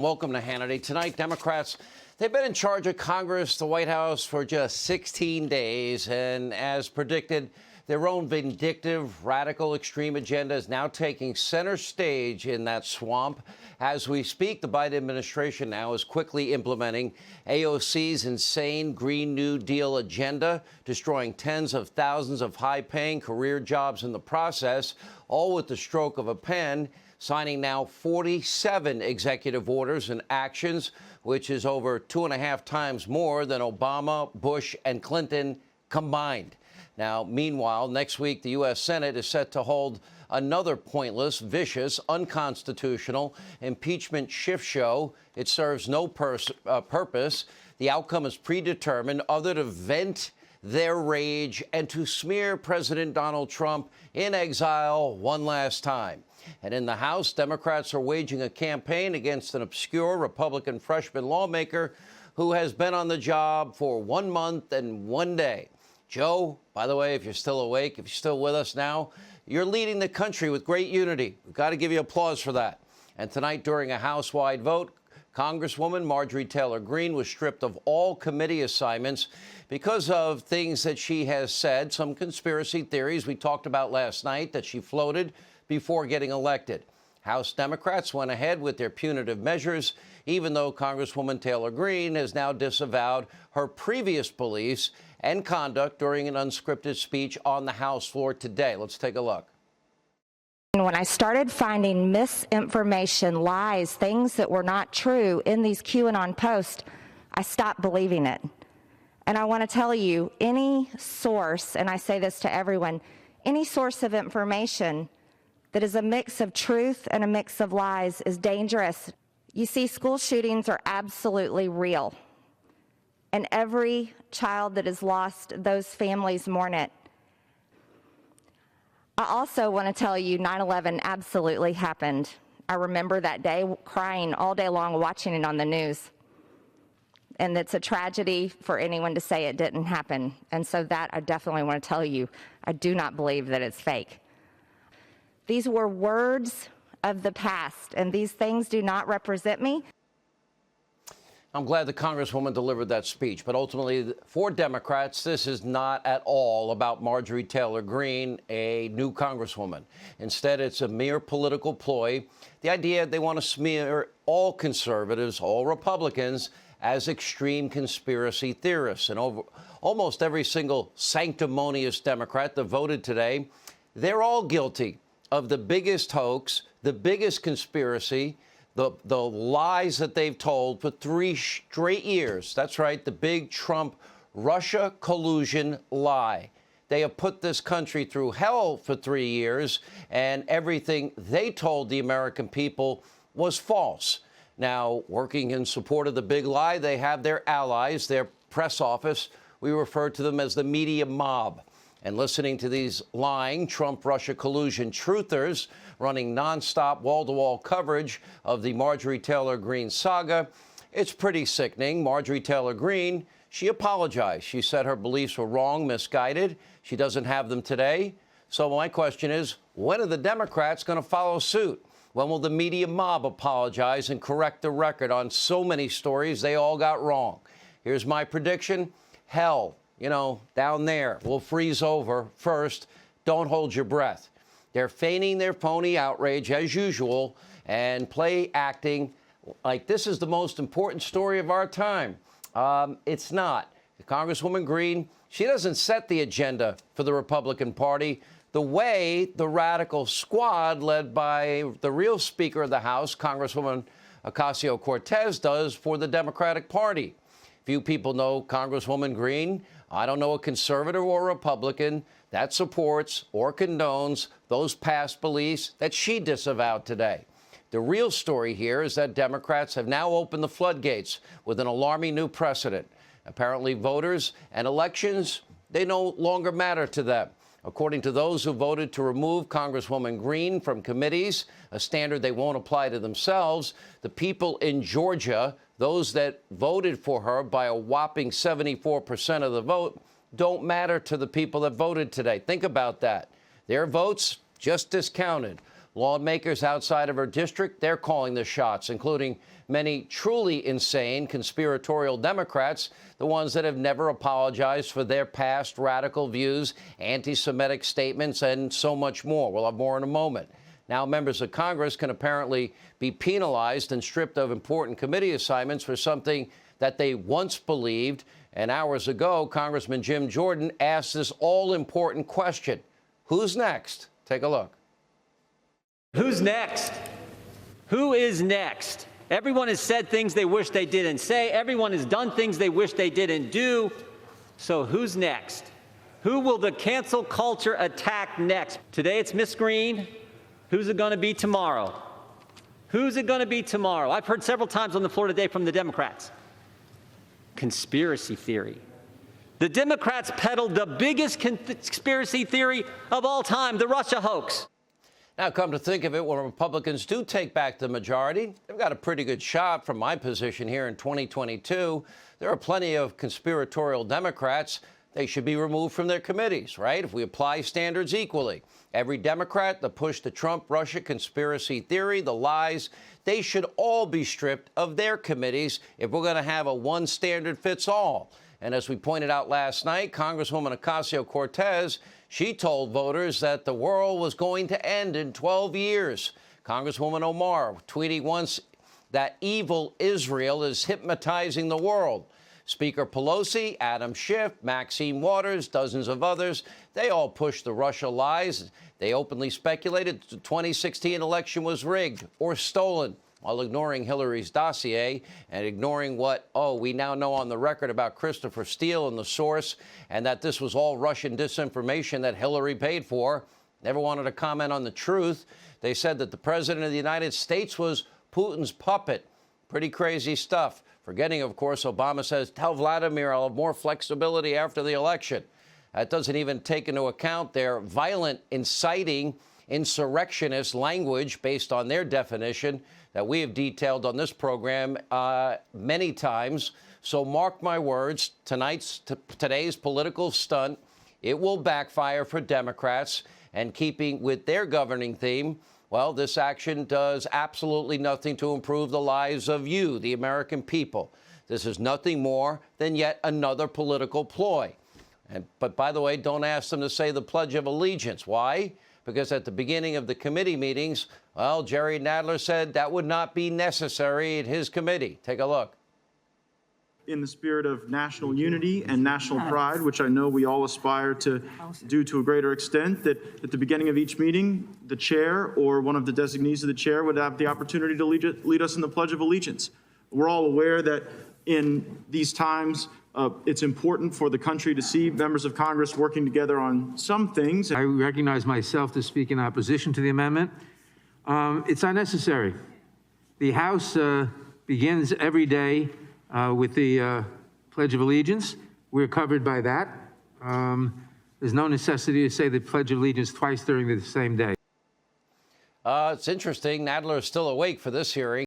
Welcome to Hannity. Tonight, Democrats, they've been in charge of Congress, the White House, for just 16 days. And as predicted, their own vindictive, radical, extreme agenda is now taking center stage in that swamp. As we speak, the Biden administration now is quickly implementing AOC's insane Green New Deal agenda, destroying tens of thousands of high-paying career jobs in the process, all with the stroke of a pen, signing now 47 executive orders and actions, which is over 2.5 times more than Obama, Bush, and Clinton combined. Now, meanwhile, next week, the U.S. Senate is set to hold another pointless, vicious, unconstitutional impeachment shift show. It serves no purpose. The outcome is predetermined, other to vent their rage and to smear President Donald Trump in exile one last time. And in the House, Democrats are waging a campaign against an obscure Republican freshman lawmaker who has been on the job for 1 month and 1 day. Joe, by the way, if you're still awake, if you're still with us now, you're leading the country with great unity. We've got to give you applause for that. And tonight, during a House-wide vote, Congresswoman Marjorie Taylor Greene was stripped of all committee assignments because of things that she has said, some conspiracy theories we talked about last night that she floated before getting elected. House Democrats went ahead with their punitive measures, even though Congresswoman Taylor Greene has now disavowed her previous beliefs and conduct during an unscripted speech on the House floor today. Let's take a look. When I started finding misinformation, lies, things that were not true in these QAnon posts, I stopped believing it. And I want to tell you, any source, and I say this to everyone, any source of information that is a mix of truth and a mix of lies is dangerous. You see, school shootings are absolutely real. And every child that is lost, those families mourn it. I also want to tell you 9/11 absolutely happened. I remember that day crying all day long watching it on the news. And it's a tragedy for anyone to say it didn't happen. And so that I definitely want to tell you, I do not believe that it's fake. These were words of the past, and these things do not represent me. I'm glad the Congresswoman delivered that speech, but ultimately, for Democrats, this is not at all about Marjorie Taylor Greene, a new Congresswoman. Instead, it's a mere political ploy. The idea they want to smear all conservatives, all Republicans, as extreme conspiracy theorists. And almost every single sanctimonious Democrat that voted today, they're all guilty of the biggest hoax, the biggest conspiracy, the lies that they've told for 3 straight years. That's right, the big Trump-Russia collusion lie. They have put this country through hell for 3 years, and everything they told the American people was false. Now, working in support of the big lie, they have their allies, their press office. We refer to them as the media mob. And listening to these lying Trump-Russia collusion truthers running nonstop wall-to-wall coverage of the Marjorie Taylor Greene saga, it's pretty sickening. Marjorie Taylor Greene, she apologized. She said her beliefs were wrong, misguided. She doesn't have them today. So my question is, when are the Democrats going to follow suit? When will the media mob apologize and correct the record on so many stories they all got wrong? Here's my prediction. Hell, down there, will freeze over first. Don't hold your breath. They're feigning their phony outrage, as usual, and play acting like this is the most important story of our time. It's not. Congresswoman Greene, she doesn't set the agenda for the Republican Party the way the radical squad led by the real Speaker of the House, Congresswoman Ocasio-Cortez, does for the Democratic Party. Few people know Congresswoman Greene. I don't know a conservative or Republican that supports or condones those past beliefs that she disavowed today. The real story here is that Democrats have now opened the floodgates with an alarming new precedent. Apparently, voters and elections, they no longer matter to them. According to those who voted to remove Congresswoman Greene from committees, a standard they won't apply to themselves, the people in Georgia, those that voted for her by a whopping 74% of the vote, don't matter to the people that voted today. Think about that. Their votes just discounted. Lawmakers outside of her district, they're calling the shots, including many truly insane conspiratorial Democrats, the ones that have never apologized for their past radical views, anti-Semitic statements, and so much more. We'll have more in a moment. Now, members of Congress can apparently be penalized and stripped of important committee assignments for something that they once believed. And hours ago, Congressman Jim Jordan asked this all-important question: who's next? Take a look. Who's next? Who is next? Everyone has said things they wish they didn't say. Everyone has done things they wish they didn't do. So who's next? Who will the cancel culture attack next? Today it's Miss Greene. Who's it going to be tomorrow? Who's it going to be tomorrow? I've heard several times on the floor today from the Democrats. Conspiracy theory. The Democrats peddled the biggest conspiracy theory of all time, the Russia hoax. Now, come to think of it, when Republicans do take back the majority, they've got a pretty good shot from my position here in 2022. There are plenty of conspiratorial Democrats. They should be removed from their committees, right? If we apply standards equally. Every Democrat that pushed the Trump-Russia conspiracy theory, the lies, they should all be stripped of their committees if we're going to have a one standard fits all. And as we pointed out last night, Congresswoman Ocasio-Cortez, she told voters that the world was going to end in 12 years. Congresswoman Omar tweeting once that evil Israel is hypnotizing the world. Speaker Pelosi, Adam Schiff, Maxine Waters, dozens of others, they all pushed the Russia lies. They openly speculated the 2016 election was rigged or stolen, while ignoring Hillary's dossier and ignoring what, we now know on the record about Christopher Steele and the source, and that this was all Russian disinformation that Hillary paid for. Never wanted to comment on the truth. They said that the president of the United States was Putin's puppet. Pretty crazy stuff. Forgetting, of course, Obama says, tell Vladimir I'll have more flexibility after the election. That doesn't even take into account their violent, inciting, insurrectionist language based on their definition that we have detailed on this program many times. So mark my words, today's political stunt, it will backfire for Democrats. And keeping with their governing theme, well, this action does absolutely nothing to improve the lives of you, the American people. This is nothing more than yet another political ploy. But by the way, don't ask them to say the Pledge of Allegiance. Why? Because at the beginning of the committee meetings, well, Jerry Nadler said that would not be necessary in his committee. Take a look. In the spirit of national unity and national pride, which I know we all aspire to do to a greater extent, that at the beginning of each meeting, the chair or one of the designees of the chair would have the opportunity to lead us in the Pledge of Allegiance. We're all aware that in these times, it's important for the country to see members of Congress working together on some things. I recognize myself to speak in opposition to the amendment. It's unnecessary. The House begins every day with the Pledge of Allegiance. We're covered by that. There's no necessity to say the Pledge of Allegiance twice during the same day. It's interesting. Nadler is still awake for this hearing.